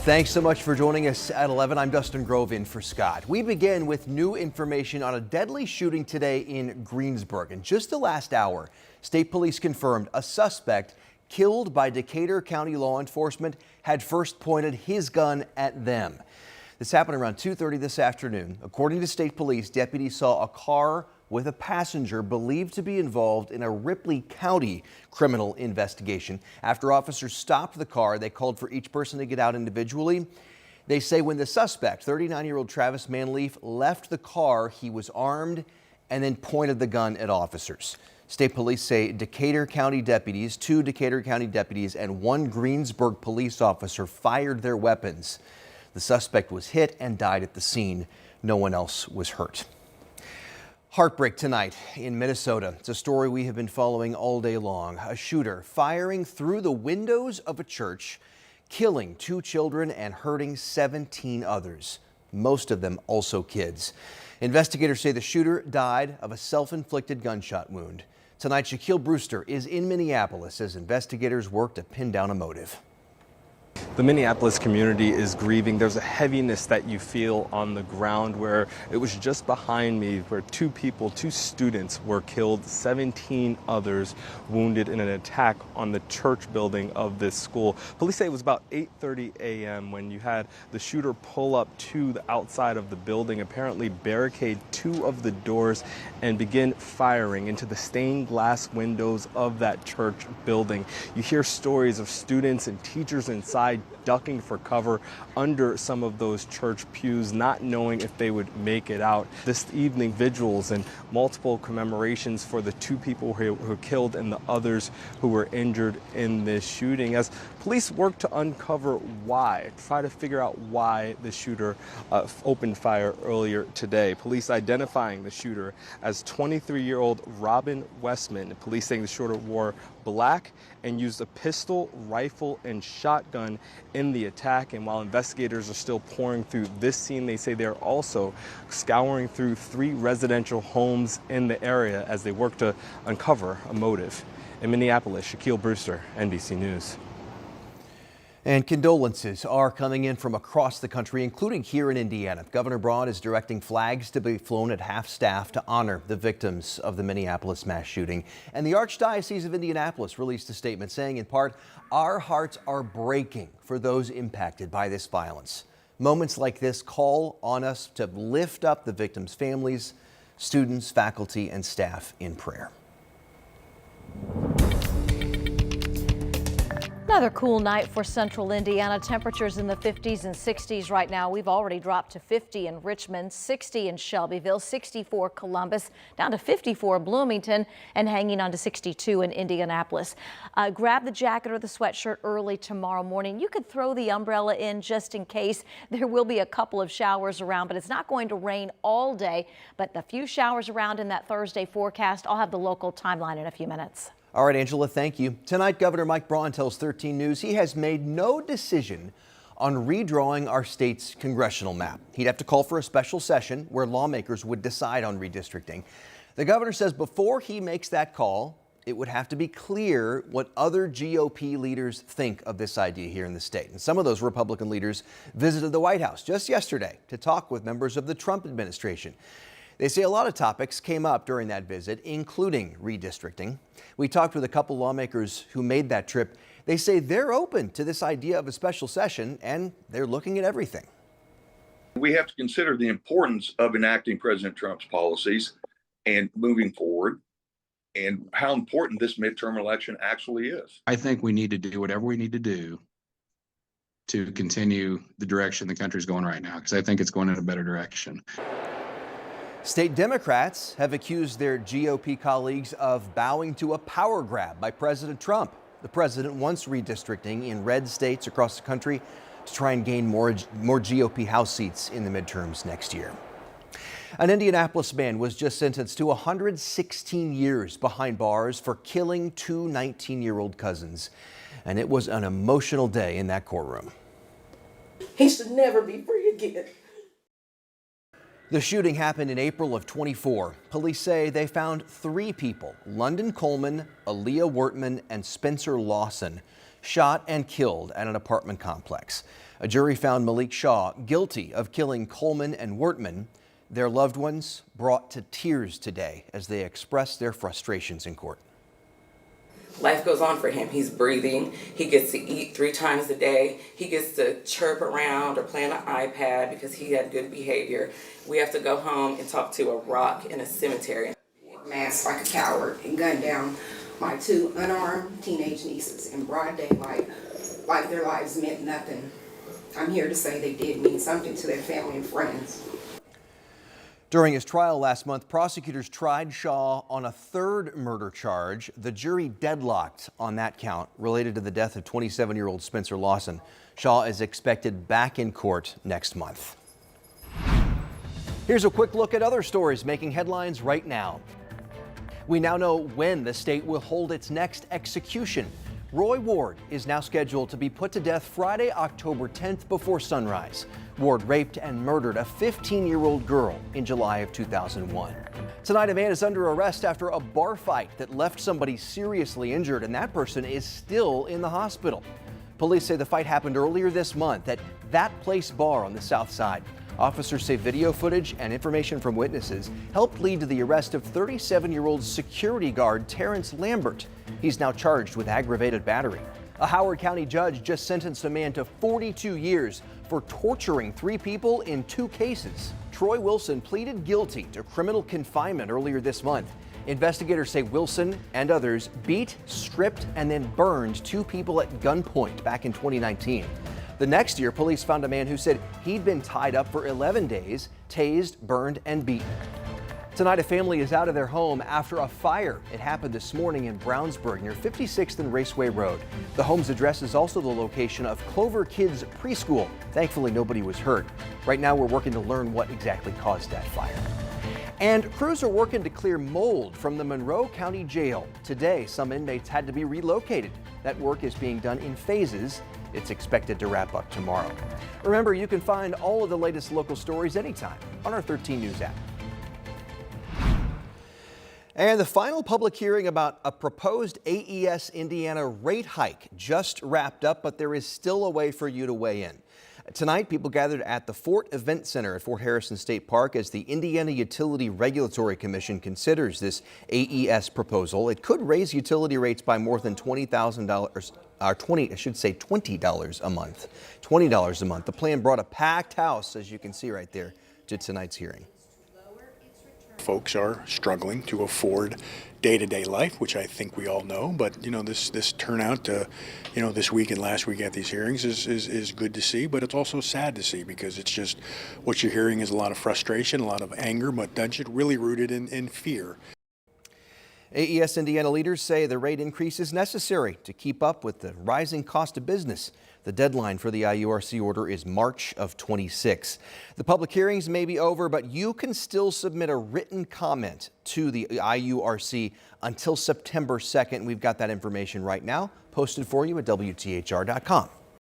Thanks so much for joining us at 11. I'm Dustin Grove in for Scott. We begin with new information on a deadly shooting today in Greensburg. In just the last hour, state police confirmed a suspect killed by Decatur County law enforcement had first pointed his gun at them. This happened around 2:30 this afternoon. According to state police, deputies saw a car with a passenger believed to be involved in a Ripley County criminal investigation. After officers stopped the car, they called for each person to get out individually. They say when the suspect, 39-year-old Travis Manleaf, left the car, he was armed and then pointed the gun at officers. State police say Decatur County deputies, 2 Decatur County deputies, and 1 Greensburg police officer fired their weapons. The suspect was hit and died at the scene. No one else was hurt. Heartbreak tonight in Minnesota. It's a story we have been following all day long. A shooter firing through the windows of a church, killing 2 children and hurting 17 others, most of them also kids. Investigators say the shooter died of a self-inflicted gunshot wound. Tonight, Shaquille Brewster is in Minneapolis as investigators work to pin down a motive. The Minneapolis community is grieving. There's a heaviness that you feel on the ground where it was just behind me where 2 people, 2 students were killed, 17 others wounded in an attack on the church building of this school. Police say it was about 8:30 a.m. when you had the shooter pull up to the outside of the building, apparently barricade 2 of the doors and begin firing into the stained glass windows of that church building. You hear stories of students and teachers inside ducking for cover under some of those church pews, not knowing if they would make it out. This evening, vigils and multiple commemorations for the 2 people who were killed and the others who were injured in this shooting as police work to uncover why, try to figure out why the shooter opened fire earlier today. Police identifying the shooter as 23-year-old Robin Westman. Police saying the shooter wore black and used a pistol, rifle, and shotgun in the attack. And while investigators are still pouring through this scene, they say they're also scouring through 3 residential homes in the area as they work to uncover a motive. In Minneapolis, Shaquille Brewster, NBC News. And condolences are coming in from across the country, including here in Indiana. Governor Braun is directing flags to be flown at half-staff to honor the victims of the Minneapolis mass shooting. And the Archdiocese of Indianapolis released a statement saying, in part, our hearts are breaking for those impacted by this violence. Moments like this call on us to lift up the victims' families, students, faculty, and staff in prayer. Another cool night for central Indiana. Temperatures in the 50s and 60s right now. We've already dropped to 50 in Richmond, 60 in Shelbyville, 64 Columbus, down to 54 Bloomington, and hanging on to 62 in Indianapolis. Grab the jacket or the sweatshirt early tomorrow morning. You could throw the umbrella in just in case. There will be a couple of showers around, but it's not going to rain all day. But a few showers around in that Thursday forecast. I'll have the local timeline in a few minutes. All right, Angela, thank you. Tonight, Governor Mike Braun tells 13 News he has made no decision on redrawing our state's congressional map. He'd have to call for a special session where lawmakers would decide on redistricting. The governor says before he makes that call, it would have to be clear what other GOP leaders think of this idea here in the state. And some of those Republican leaders visited the White House just yesterday to talk with members of the Trump administration. They say a lot of topics came up during that visit, including redistricting. We talked with a couple lawmakers who made that trip. They say they're open to this idea of a special session, and they're looking at everything. We have to consider the importance of enacting President Trump's policies and moving forward, and how important this midterm election actually is. I think we need to do whatever we need to do to continue the direction the country's going right now, because I think it's going in a better direction. State Democrats have accused their GOP colleagues of bowing to a power grab by President Trump. The president wants redistricting in red states across the country to try and gain more GOP House seats in the midterms next year. An Indianapolis man was just sentenced to 116 years behind bars for killing 2 19-year-old cousins. And it was an emotional day in that courtroom. He should never be free again. The shooting happened in April of 24. Police say they found 3 people, London Coleman, Aaliyah Wortman, and Spencer Lawson, shot and killed at an apartment complex. A jury found Malik Shaw guilty of killing Coleman and Wertman. Their loved ones brought to tears today as they expressed their frustrations in court. Life goes on for him. He's breathing. He gets to eat 3 times a day. He gets to chirp around or play on an iPad because he had good behavior. We have to go home and talk to a rock in a cemetery. Masked like a coward and gunned down my 2 unarmed teenage nieces in broad daylight, like their lives meant nothing. I'm here to say they did mean something to their family and friends. During his trial last month, prosecutors tried Shaw on a 3rd murder charge. The jury deadlocked on that count related to the death of 27-year-old Spencer Lawson. Shaw is expected back in court next month. Here's a quick look at other stories making headlines right now. We now know when the state will hold its next execution. Roy Ward is now scheduled to be put to death Friday, October 10th before sunrise. Ward raped and murdered a 15-year-old girl in July of 2001. Tonight, a man is under arrest after a bar fight that left somebody seriously injured, and that person is still in the hospital. Police say the fight happened earlier this month at That Place Bar on the south side. Officers say video footage and information from witnesses helped lead to the arrest of 37-year-old security guard Terrence Lambert. He's now charged with aggravated battery. A Howard County judge just sentenced a man to 42 years for torturing 3 people in 2 cases. Troy Wilson pleaded guilty to criminal confinement earlier this month. Investigators say Wilson and others beat, stripped, and then burned 2 people at gunpoint back in 2019. The next year, police found a man who said he'd been tied up for 11 days, tased, burned, and beaten. Tonight, a family is out of their home after a fire. It happened this morning in Brownsburg near 56th and Raceway Road. The home's address is also the location of Clover Kids Preschool. Thankfully, nobody was hurt. Right now, we're working to learn what exactly caused that fire. And crews are working to clear mold from the Monroe County Jail. Today, some inmates had to be relocated. That work is being done in phases. It's expected to wrap up tomorrow. Remember, you can find all of the latest local stories anytime on our 13 News app. And the final public hearing about a proposed AES Indiana rate hike just wrapped up, but there is still a way for you to weigh in. Tonight, people gathered at the Fort Event Center at Fort Harrison State Park as the Indiana Utility Regulatory Commission considers this AES proposal. It could raise utility rates by more than $20,000, $20 a month. $20 a month. The plan brought a packed house, as you can see right there, to tonight's hearing. Folks are struggling to afford day-to-day life, which I think we all know. But this turnout, this week and last week at these hearings is good to see. But it's also sad to see because it's just what you're hearing is a lot of frustration, a lot of anger, but that's really rooted in fear. AES Indiana leaders say the rate increase is necessary to keep up with the rising cost of business. The deadline for the IURC order is March of 26. The public hearings may be over, but you can still submit a written comment to the IURC until September 2nd. We've got that information right now posted for you at WTHR.com.